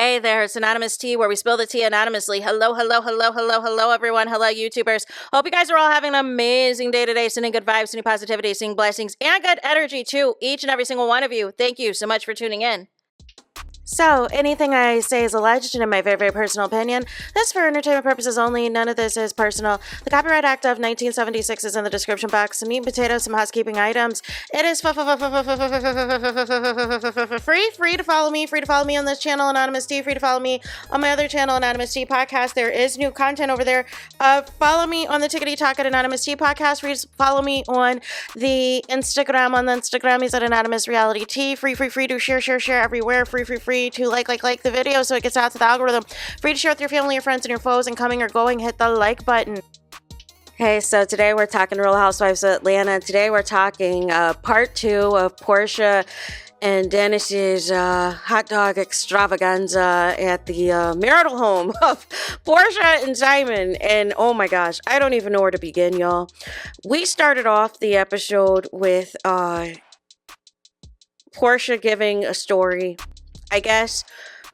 Hey there, it's Anonymous Tea, where we spill the tea anonymously. Hello, everyone. Hello, YouTubers. Hope you guys are all having an amazing day today, sending good vibes, sending positivity, sending blessings, and good energy to each and every single one of you. Thank you so much for tuning in. So, anything I say is alleged and in my very, very personal opinion. This is for entertainment purposes only. None of this is personal. The Copyright Act of 1976 is in the description box. Some meat and potatoes, some housekeeping items. It is free to follow me. Free to follow me on this channel, Anonymous Tea. Free to follow me on my other channel, Anonymous Tea Podcast. There is new content over there. Follow me on the Tickety Talk at Anonymous Tea Podcast. Free to follow me on the Instagram. On the Instagram, he's at Anonymous Reality Tea. Free to share everywhere. Free to like the video so it gets out to the algorithm. Free to share with your family, your friends, and your foes, and coming or going, hit the like button. Hey, so today we're talking Real Housewives of Atlanta. Today we're talking part 2 of PORSHA and Dennis's hot dog extravaganza at the marital home of PORSHA and Simon. And oh my gosh, I don't even know where to begin, y'all. We started off the episode with PORSHA giving a story. I guess,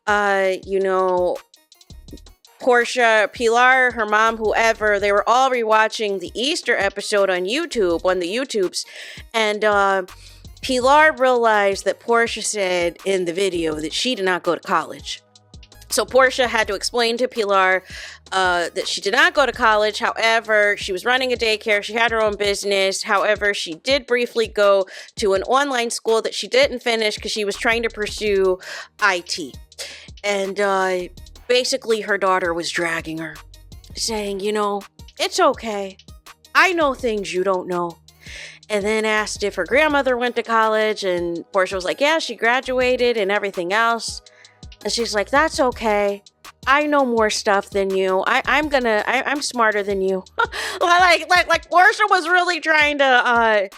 PORSHA, Pilar, her mom, whoever, they were all rewatching the Easter episode on YouTube, on the YouTubes, and Pilar realized that PORSHA said in the video that she did not go to college. So PORSHA had to explain to Pilar that she did not go to college. However, she was running a daycare. She had her own business. However, she did briefly go to an online school that she didn't finish because she was trying to pursue IT. And basically her daughter was dragging her, saying, it's okay. I know things you don't know. And then asked if her grandmother went to college. And PORSHA was like, yeah, she graduated and everything else. And she's like, that's okay. I know more stuff than you. I'm smarter than you. like PORSHA was really trying to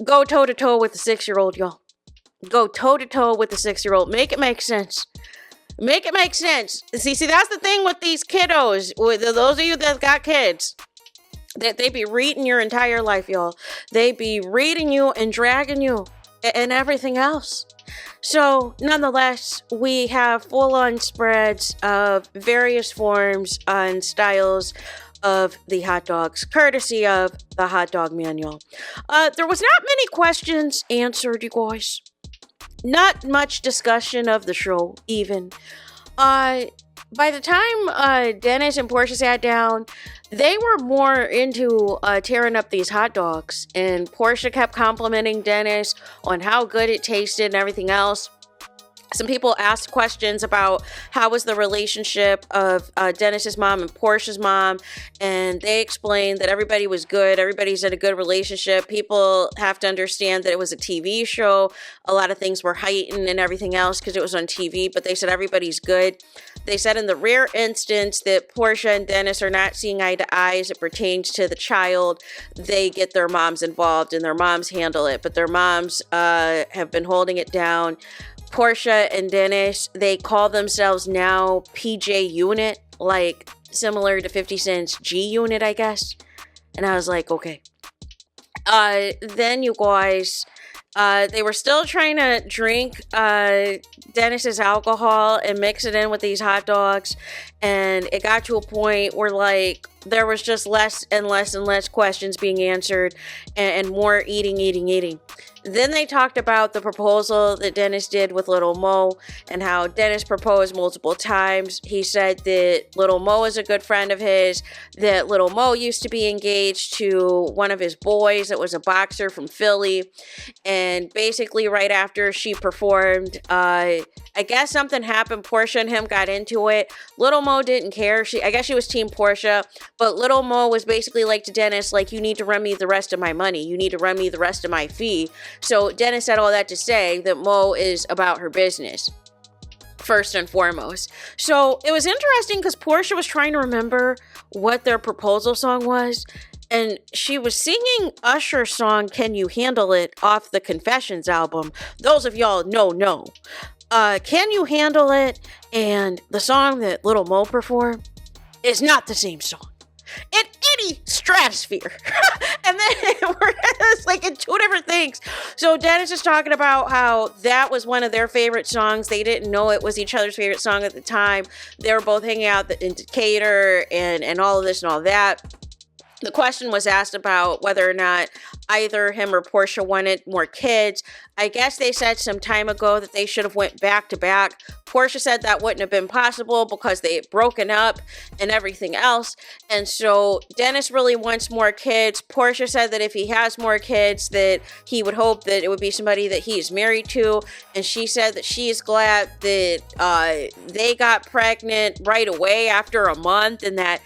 go toe to toe with the 6-year-old, y'all. Go toe to toe with the 6-year-old. Make it make sense. Make it make sense. See, that's the thing with these kiddos. With those of you that got kids, that they be reading your entire life, y'all. They be reading you and dragging you and everything else. So, nonetheless, we have full-on spreads of various forms and styles of the hot dogs, courtesy of the hot dog manual. There was not many questions answered, you guys. Not much discussion of the show, even. By the time Dennis and PORSHA sat down, they were more into tearing up these hot dogs. And PORSHA kept complimenting Dennis on how good it tasted and everything else. Some people asked questions about how was the relationship of Dennis's mom and PORSHA's mom, and they explained that everybody was good. Everybody's in a good relationship. People have to understand that it was a TV show. A lot of things were heightened and everything else because it was on TV, but they said everybody's good. They said in the rare instance that PORSHA and Dennis are not seeing eye to eye as it pertains to the child, they get their moms involved and their moms handle it, but their moms have been holding it down. PORSHA and Dennis, they call themselves now PJ Unit, like similar to 50 Cent's G Unit, I guess. And I was like, okay. Then you guys, they were still trying to drink Dennis's alcohol and mix it in with these hot dogs. And it got to a point where like there was just less and less questions being answered and more eating. Then they talked about the proposal that Dennis did with Little Mo and how Dennis proposed multiple times. He said that Little Mo is a good friend of his, that Little Mo used to be engaged to one of his boys that was a boxer from Philly. And basically right after she performed, I guess something happened. PORSHA and him got into it. Little Mo didn't care. I guess she was Team PORSHA, but Little Mo was basically like to Dennis, like, you need to run me the rest of my money. You need to run me the rest of my fee. So Dennis said all that to say that Mo is about her business, first and foremost. So it was interesting because PORSHA was trying to remember what their proposal song was. And she was singing Usher's song, Can You Handle It, off the Confessions album. Those of y'all know. Can You Handle It and the song that Little Mo performed is not the same song. And maybe stratosphere. And then it's like in two different things. So Dennis is talking about how that was one of their favorite songs. They didn't know it was each other's favorite song at the time. They were both hanging out in Decatur and all of this and all that. The question was asked about whether or not either him or Porsha wanted more kids. I guess they said some time ago that they should have went back to back. Porsha said that wouldn't have been possible because they had broken up and everything else. And so Dennis really wants more kids. Porsha said that if he has more kids, that he would hope that it would be somebody that he is married to. And she said that she is glad that they got pregnant right away after a month, and that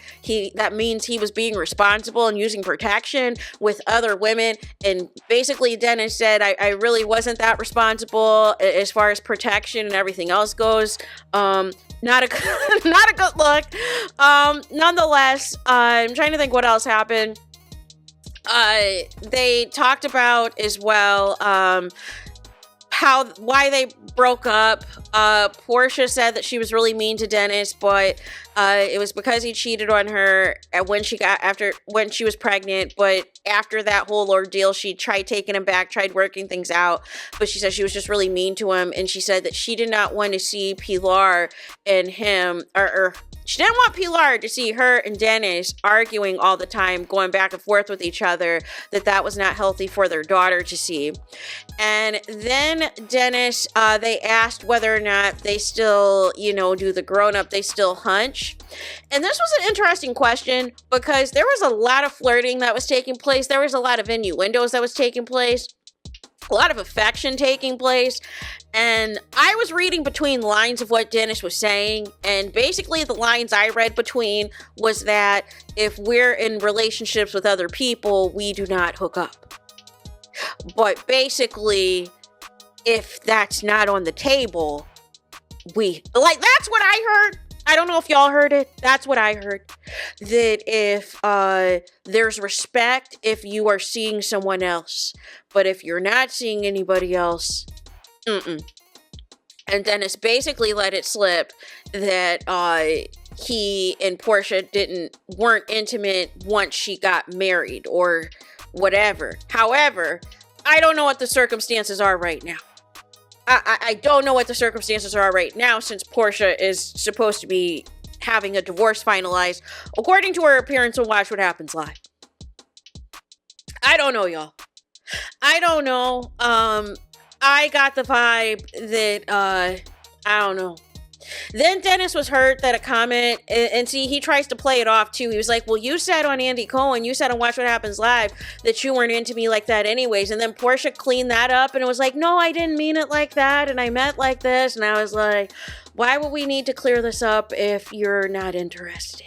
means he was being responsible and using protection with other women. And basically Dennis said, I really wasn't that responsible as far as protection and everything else goes. Not a good look. Nonetheless, I'm trying to think what else happened. They talked about as well why they broke up. Porsha said that she was really mean to Dennis, but it was because he cheated on her when she was pregnant. But after that whole ordeal, she tried taking him back, tried working things out, but she said she was just really mean to him. And she said that she did not want to see Pilar and him, or she didn't want Pilar to see her and Dennis arguing all the time, going back and forth with each other, that was not healthy for their daughter to see. And then Dennis, they asked whether or not they still, do the grown-up, they still hunch. And this was an interesting question because there was a lot of flirting that was taking place. There was a lot of innuendos that was taking place. A lot of affection taking place. And I was reading between the lines of what Dennis was saying. And basically the lines I read between was that if we're in relationships with other people, we do not hook up. But basically, if that's not on the table, that's what I heard. I don't know if y'all heard it. That's what I heard. That if there's respect if you are seeing someone else. But if you're not seeing anybody else, And Dennis basically let it slip that he and Porsha weren't intimate once she got married or whatever. However, I don't know what the circumstances are right now. I don't know what the circumstances are right now since Porsha is supposed to be having a divorce finalized according to her appearance on Watch What Happens Live. I don't know, y'all. I don't know. I got the vibe that, I don't know. Then Dennis was hurt that a comment, and see, he tries to play it off too. He was like, well, you said on Andy Cohen, you said on Watch What Happens Live that you weren't into me like that anyways. And then Porsha cleaned that up and it was like, no, I didn't mean it like that. And I meant like this. And I was like, why would we need to clear this up if you're not interested?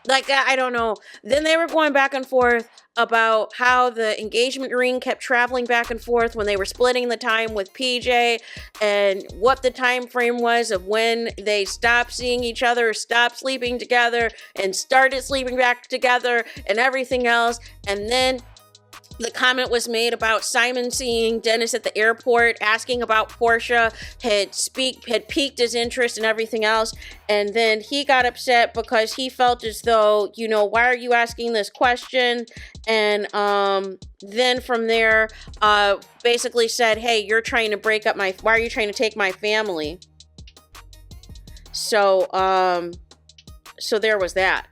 Like, I don't know. Then they were going back and forth about how the engagement ring kept traveling back and forth when they were splitting the time with PJ and what the time frame was of when they stopped seeing each other, stopped sleeping together, and started sleeping back together and everything else. And then the comment was made about Simon seeing Dennis at the airport, asking about Porsha, had piqued his interest and everything else. And then he got upset because he felt as though, you know, why are you asking this question? And then from there, basically said, hey, you're trying to break up why are you trying to take my family? So there was that.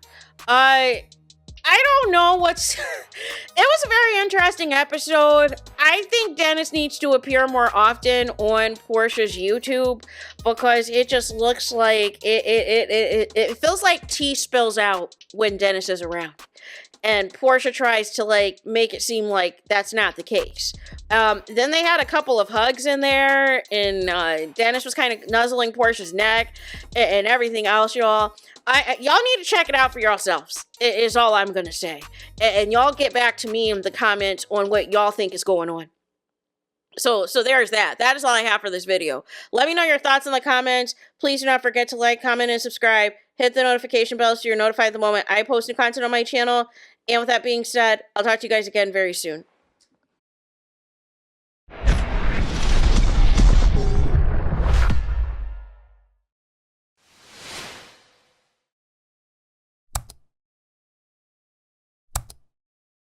I don't know it was a very interesting episode. I think Dennis needs to appear more often on Porsha's YouTube because it just looks like it feels like tea spills out when Dennis is around. And Porsha tries to make it seem like that's not the case. Then they had a couple of hugs in there, and Dennis was kind of nuzzling Porsha's neck and everything else, y'all. Y'all need to check it out for yourselves, is all I'm going to say. And y'all get back to me in the comments on what y'all think is going on. So there's that. That is all I have for this video. Let me know your thoughts in the comments. Please do not forget to like, comment, and subscribe. Hit the notification bell so you're notified the moment I post new content on my channel. And with that being said, I'll talk to you guys again very soon.